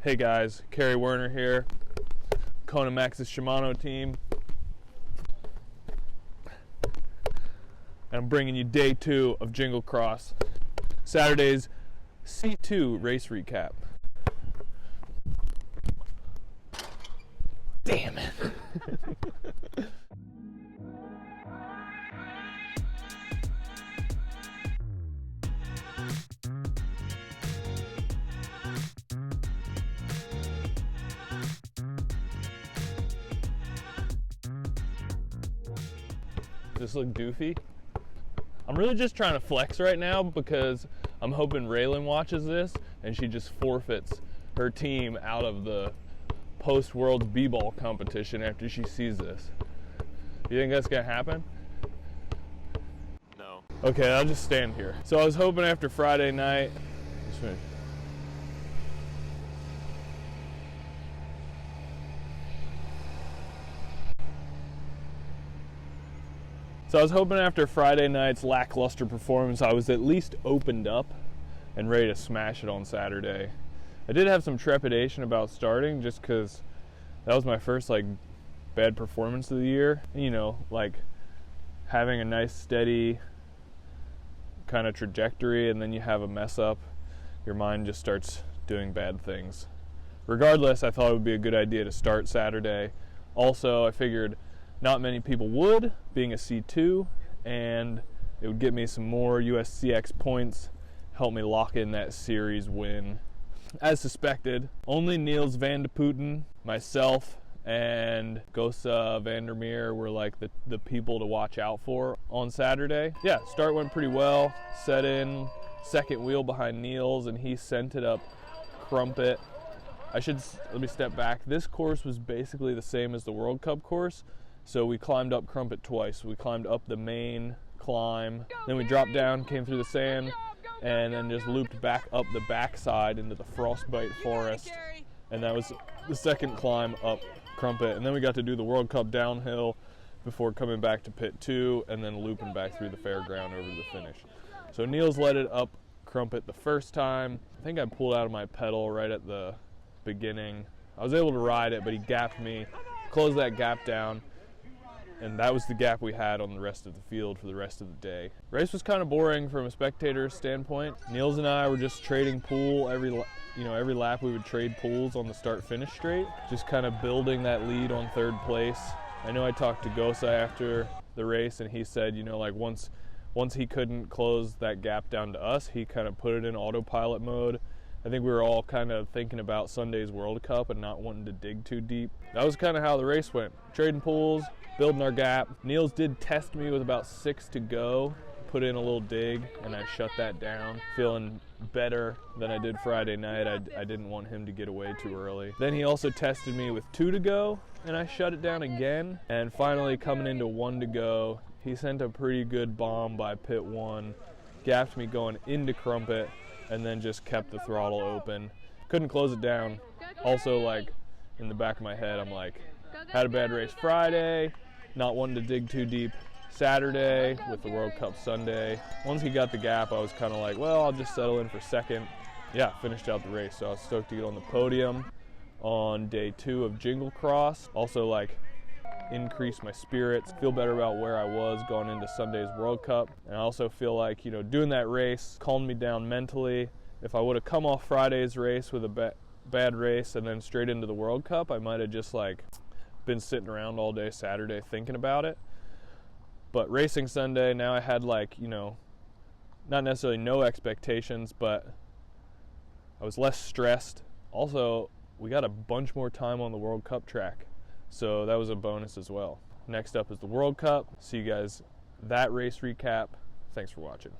Hey guys, Kerry Werner here, Kona Max's Shimano team. And I'm bringing you day 2 of Jingle Cross, Saturday's C2 race recap. Damn it. Does this look doofy? I'm really just trying to flex right now because I'm hoping Raylan watches this and she just forfeits her team out of the post-Worlds B-ball competition after she sees this. You think that's gonna happen? No. Okay, I'll just stand here. So I was hoping after Friday night, after Friday night's lackluster performance, I was at least opened up and ready to smash it on Saturday. I did have some trepidation about starting just because that was my first bad performance of the year. You know, having a nice steady kind of trajectory and then you have a mess up, your mind just starts doing bad things. Regardless, I thought it would be a good idea to start Saturday. Also, I figured not many people would, being a C2, and it would get me some more USCX points, help me lock in that series win. As suspected, only Niels van de Putten, myself, and Gosa Vandermeer were the people to watch out for on Saturday. Yeah, start went pretty well. Set in second wheel behind Niels, and he sent it up Crumpet. Let me step back. This course was basically the same as the World Cup course. So we climbed up Crumpet twice. We climbed up the main climb, then we dropped down, came through the sand, and then just looped back up the backside into the frostbite forest. And that was the second climb up Crumpet. And then we got to do the World Cup downhill before coming back to pit 2 and then looping back through the fairground over to the finish. So Niels led it up Crumpet the first time. I think I pulled out of my pedal right at the beginning. I was able to ride it, but he gapped me, closed that gap down. And that was the gap we had on the rest of the field for the rest of the day. Race was kind of boring from a spectator's standpoint. Niels and I were just trading pool every lap. We would trade pools on the start-finish straight, just kind of building that lead on third place. I know I talked to Gosa after the race, and he said, once he couldn't close that gap down to us, he kind of put it in autopilot mode. I think we were all kind of thinking about Sunday's World Cup and not wanting to dig too deep. That was kind of how the race went. Trading pools, building our gap. Niels did test me with about 6 to go, put in a little dig, and I shut that down. Feeling better than I did Friday night. I didn't want him to get away too early. Then he also tested me with 2 to go, and I shut it down again. And finally, coming into 1 to go, he sent a pretty good bomb by pit 1, gapped me going into Crumpet, and then just kept the throttle open. Couldn't close it down. Also, in the back of my head, I'm had a bad race Friday, not wanting to dig too deep Saturday with the World Cup Sunday. Once he got the gap, I was kind of well, I'll just settle in for second. Yeah, finished out the race, so I was stoked to get on the podium on day 2 of Jingle Cross. Also, increase my spirits, feel better about where I was going into Sunday's World Cup. And I also feel doing that race calmed me down mentally. If I would have come off Friday's race with a bad race and then straight into the World Cup, I might have just been sitting around all day Saturday thinking about it. But racing Sunday, now I had not necessarily no expectations, but I was less stressed. Also, we got a bunch more time on the World Cup track, so that was a bonus as well. Next up is the World Cup. See you guys that race recap. Thanks for watching.